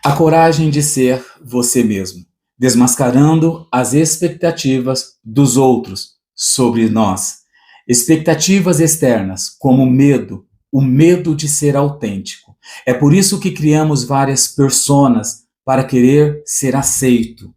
A coragem de ser você mesmo, desmascarando as expectativas dos outros sobre nós. Expectativas externas, como o medo de ser autêntico. É por isso que criamos várias personas para querer ser aceito.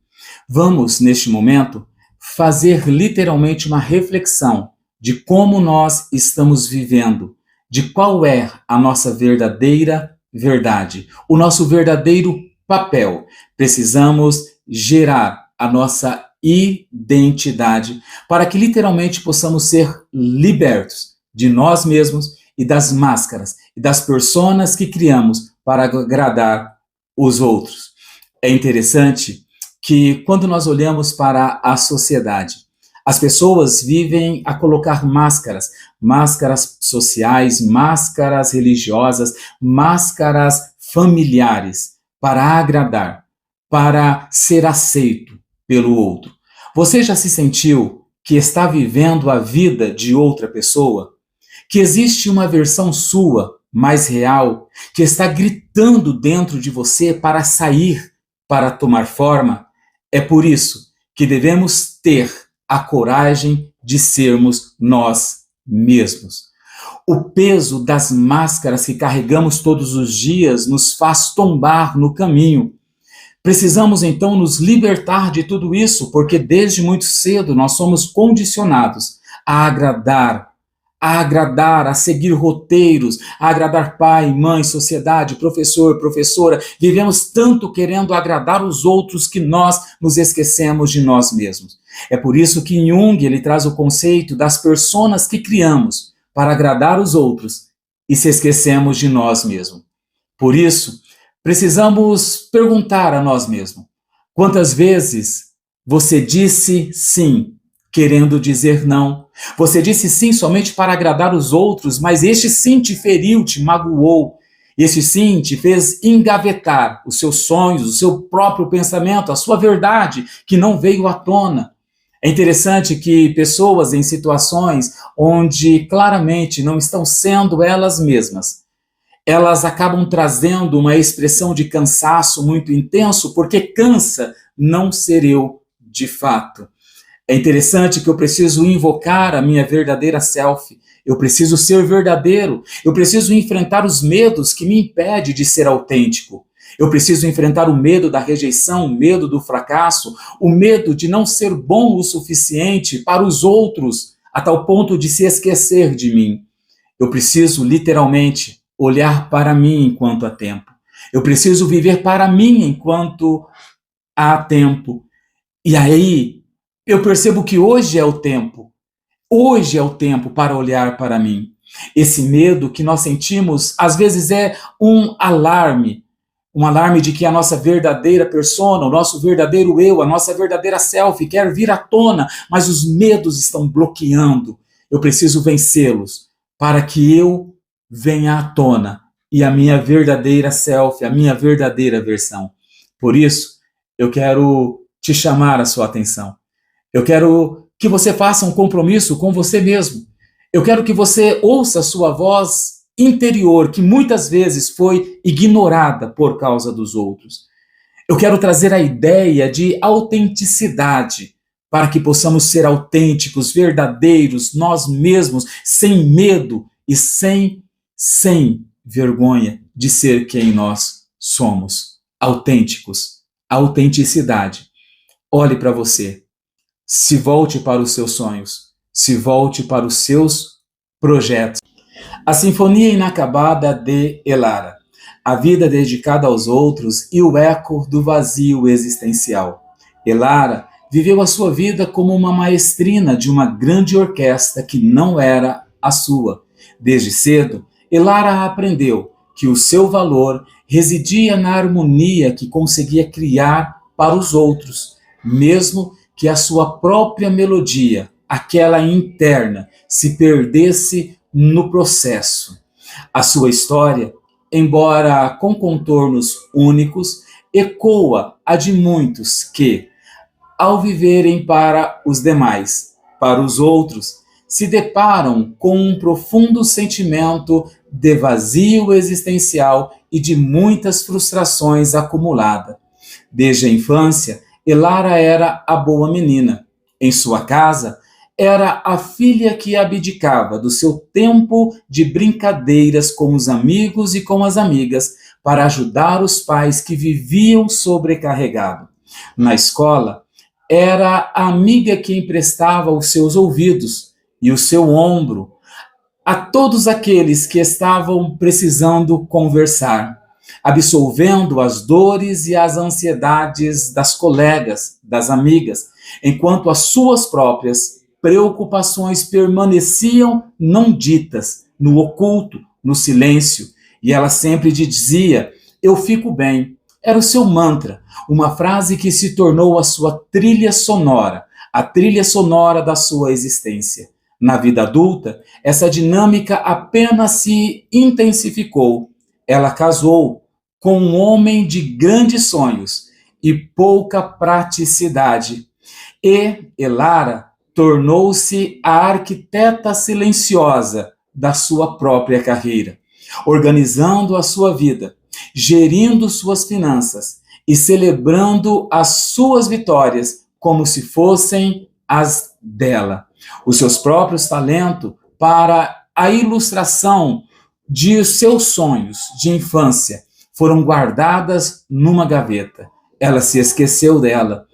Vamos, neste momento, fazer literalmente uma reflexão de como nós estamos vivendo, de qual é a nossa verdadeira verdade, o nosso verdadeiro papel. Precisamos gerar a nossa identidade para que literalmente possamos ser libertos de nós mesmos e das máscaras e das personas que criamos para agradar os outros. É interessante que quando nós olhamos para a sociedade, as pessoas vivem a colocar máscaras, máscaras sociais, máscaras religiosas, máscaras familiares, para agradar, para ser aceito pelo outro. Você já se sentiu que está vivendo a vida de outra pessoa? Que existe uma versão sua, mais real, que está gritando dentro de você para sair, para tomar forma? É por isso que devemos ter a coragem de sermos nós mesmos. O peso das máscaras que carregamos todos os dias nos faz tombar no caminho. Precisamos então nos libertar de tudo isso, porque desde muito cedo nós somos condicionados a agradar, a seguir roteiros, a agradar pai, mãe, sociedade, professor, professora. Vivemos tanto querendo agradar os outros que nós nos esquecemos de nós mesmos. É por isso que Jung ele traz o conceito das personas que criamos para agradar os outros e se esquecemos de nós mesmos. Por isso, precisamos perguntar a nós mesmos: quantas vezes você disse sim, querendo dizer não? Você disse sim somente para agradar os outros, mas este sim te feriu, te magoou. Este sim te fez engavetar os seus sonhos, o seu próprio pensamento, a sua verdade, que não veio à tona. É interessante que pessoas em situações onde claramente não estão sendo elas mesmas, elas acabam trazendo uma expressão de cansaço muito intenso, porque cansa não ser eu de fato. É interessante que eu preciso invocar a minha verdadeira self, eu preciso ser verdadeiro, eu preciso enfrentar os medos que me impedem de ser autêntico. Eu preciso enfrentar o medo da rejeição, o medo do fracasso, o medo de não ser bom o suficiente para os outros, a tal ponto de se esquecer de mim. Eu preciso, literalmente, olhar para mim enquanto há tempo. Eu preciso viver para mim enquanto há tempo. E aí, eu percebo que hoje é o tempo. Hoje é o tempo para olhar para mim. Esse medo que nós sentimos, às vezes é um alarme de que a nossa verdadeira persona, o nosso verdadeiro eu, a nossa verdadeira self quer vir à tona, mas os medos estão bloqueando. Eu preciso vencê-los para que eu venha à tona e a minha verdadeira self, a minha verdadeira versão. Por isso, eu quero te chamar a sua atenção. Eu quero que você faça um compromisso com você mesmo. Eu quero que você ouça a sua voz interior, que muitas vezes foi ignorada por causa dos outros. Eu quero trazer a ideia de autenticidade, para que possamos ser autênticos, verdadeiros, nós mesmos, sem medo e sem vergonha de ser quem nós somos. Autênticos. Autenticidade. Olhe para você. Se volte para os seus sonhos. Se volte para os seus projetos. A Sinfonia Inacabada de Elara. A vida dedicada aos outros e o eco do vazio existencial. Elara viveu a sua vida como uma maestrina de uma grande orquestra que não era a sua. Desde cedo, Elara aprendeu que o seu valor residia na harmonia que conseguia criar para os outros, mesmo que a sua própria melodia, aquela interna, se perdesse no processo. A sua história, embora com contornos únicos, ecoa a de muitos que, ao viverem para os demais, para os outros, se deparam com um profundo sentimento de vazio existencial e de muitas frustrações acumuladas. Desde a infância, Elara era a boa menina. Em sua casa, era a filha que abdicava do seu tempo de brincadeiras com os amigos e com as amigas para ajudar os pais que viviam sobrecarregados. Na escola, era a amiga que emprestava os seus ouvidos e o seu ombro a todos aqueles que estavam precisando conversar, absolvendo as dores e as ansiedades das colegas, das amigas, enquanto as suas próprias preocupações permaneciam não ditas, no oculto, no silêncio, e ela sempre dizia: "Eu fico bem". Era o seu mantra, uma frase que se tornou a sua trilha sonora, a trilha sonora da sua existência. Na vida adulta, essa dinâmica apenas se intensificou. Ela casou com um homem de grandes sonhos e pouca praticidade. E Elara tornou-se a arquiteta silenciosa da sua própria carreira, organizando a sua vida, gerindo suas finanças e celebrando as suas vitórias como se fossem as dela. Os seus próprios talentos para a ilustração de seus sonhos de infância foram guardadas numa gaveta. Ela se esqueceu dela.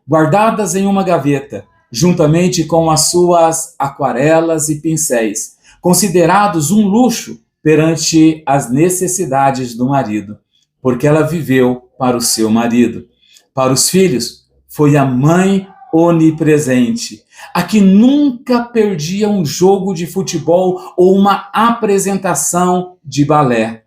Guardadas em uma gaveta, juntamente com as suas aquarelas e pincéis, considerados um luxo perante as necessidades do marido, porque ela viveu para o seu marido. Para os filhos, foi a mãe onipresente, a que nunca perdia um jogo de futebol ou uma apresentação de balé.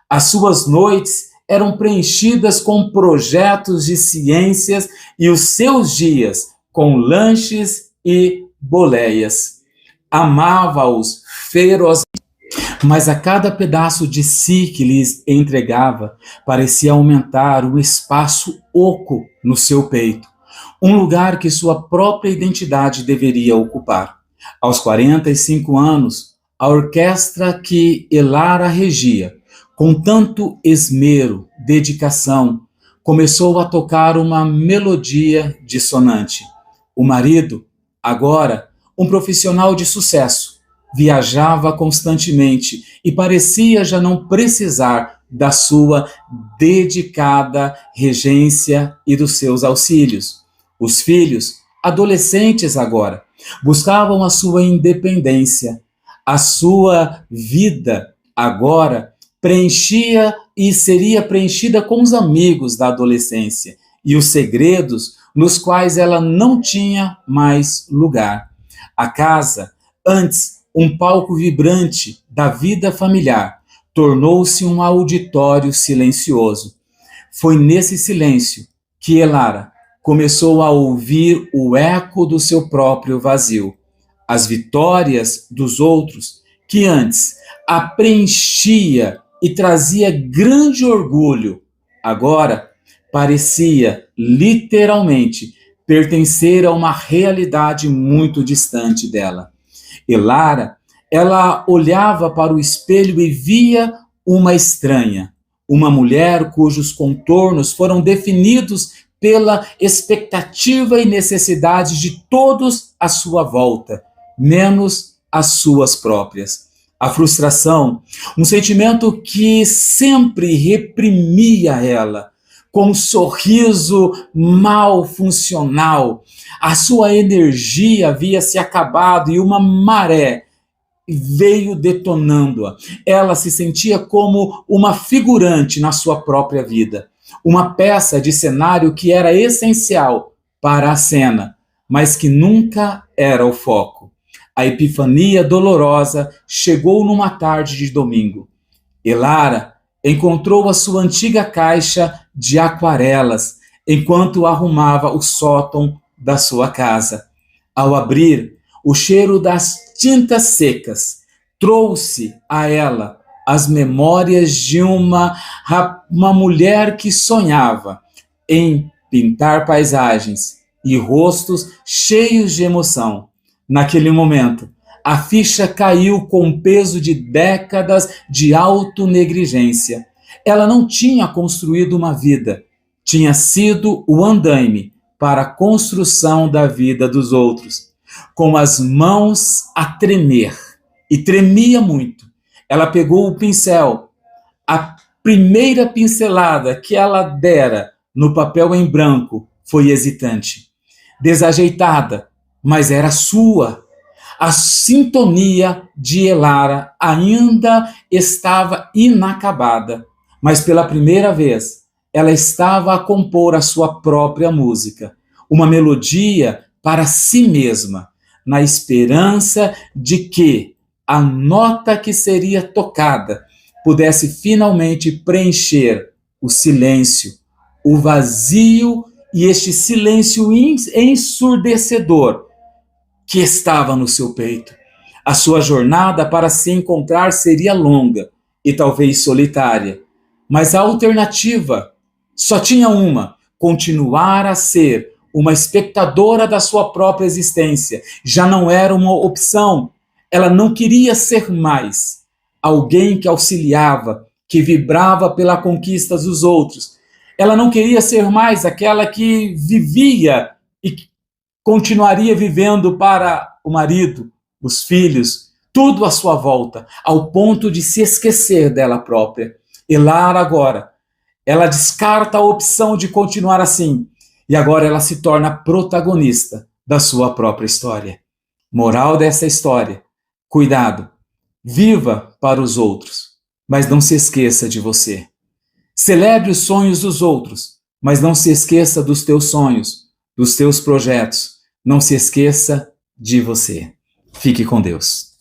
As suas noites eram preenchidas com projetos de ciências e os seus dias com lanches e boleias. Amava-os ferozmente, mas a cada pedaço de si que lhes entregava, parecia aumentar o espaço oco no seu peito, um lugar que sua própria identidade deveria ocupar. Aos 45 anos, a orquestra que Elara regia, com tanto esmero, dedicação, começou a tocar uma melodia dissonante. O marido, agora um profissional de sucesso, viajava constantemente e parecia já não precisar da sua dedicada regência e dos seus auxílios. Os filhos, adolescentes agora, buscavam a sua independência. A sua vida agora preenchia e seria preenchida com os amigos da adolescência e os segredos nos quais ela não tinha mais lugar. A casa, antes um palco vibrante da vida familiar, tornou-se um auditório silencioso. Foi nesse silêncio que Elara começou a ouvir o eco do seu próprio vazio. As vitórias dos outros, que antes a preenchia e trazia grande orgulho, agora parecia literalmente pertencer a uma realidade muito distante dela. Elara, ela olhava para o espelho e via uma estranha, uma mulher cujos contornos foram definidos pela expectativa e necessidade de todos à sua volta, menos as suas próprias. A frustração, um sentimento que sempre reprimia ela, com um sorriso mal funcional. A sua energia havia se acabado e uma maré veio detonando-a. Ela se sentia como uma figurante na sua própria vida, uma peça de cenário que era essencial para a cena, mas que nunca era o foco. A epifania dolorosa chegou numa tarde de domingo. Elara encontrou a sua antiga caixa de aquarelas enquanto arrumava o sótão da sua casa. Ao abrir, o cheiro das tintas secas trouxe a ela as memórias de uma mulher que sonhava em pintar paisagens e rostos cheios de emoção. Naquele momento, a ficha caiu com o peso de décadas de autonegligência. Ela não tinha construído uma vida, tinha sido o andaime para a construção da vida dos outros. Com as mãos a tremer, e tremia muito, ela pegou o pincel. A primeira pincelada que ela dera no papel em branco foi hesitante, desajeitada, mas era sua. A sintonia de Elara ainda estava inacabada, mas pela primeira vez ela estava a compor a sua própria música, uma melodia para si mesma, na esperança de que a nota que seria tocada pudesse finalmente preencher o silêncio, o vazio e este silêncio ensurdecedor que estava no seu peito. A sua jornada para se encontrar seria longa e talvez solitária, mas a alternativa só tinha uma: continuar a ser uma espectadora da sua própria existência. Já não era uma opção. Ela não queria ser mais alguém que auxiliava, que vibrava pela conquista dos outros. Ela não queria ser mais aquela que vivia e continuaria vivendo para o marido, os filhos, tudo à sua volta, ao ponto de se esquecer dela própria. Elara agora, ela descarta a opção de continuar assim, e agora ela se torna protagonista da sua própria história. Moral dessa história: cuidado, viva para os outros, mas não se esqueça de você. Celebre os sonhos dos outros, mas não se esqueça dos teus sonhos, dos teus projetos. Não se esqueça de você. Fique com Deus.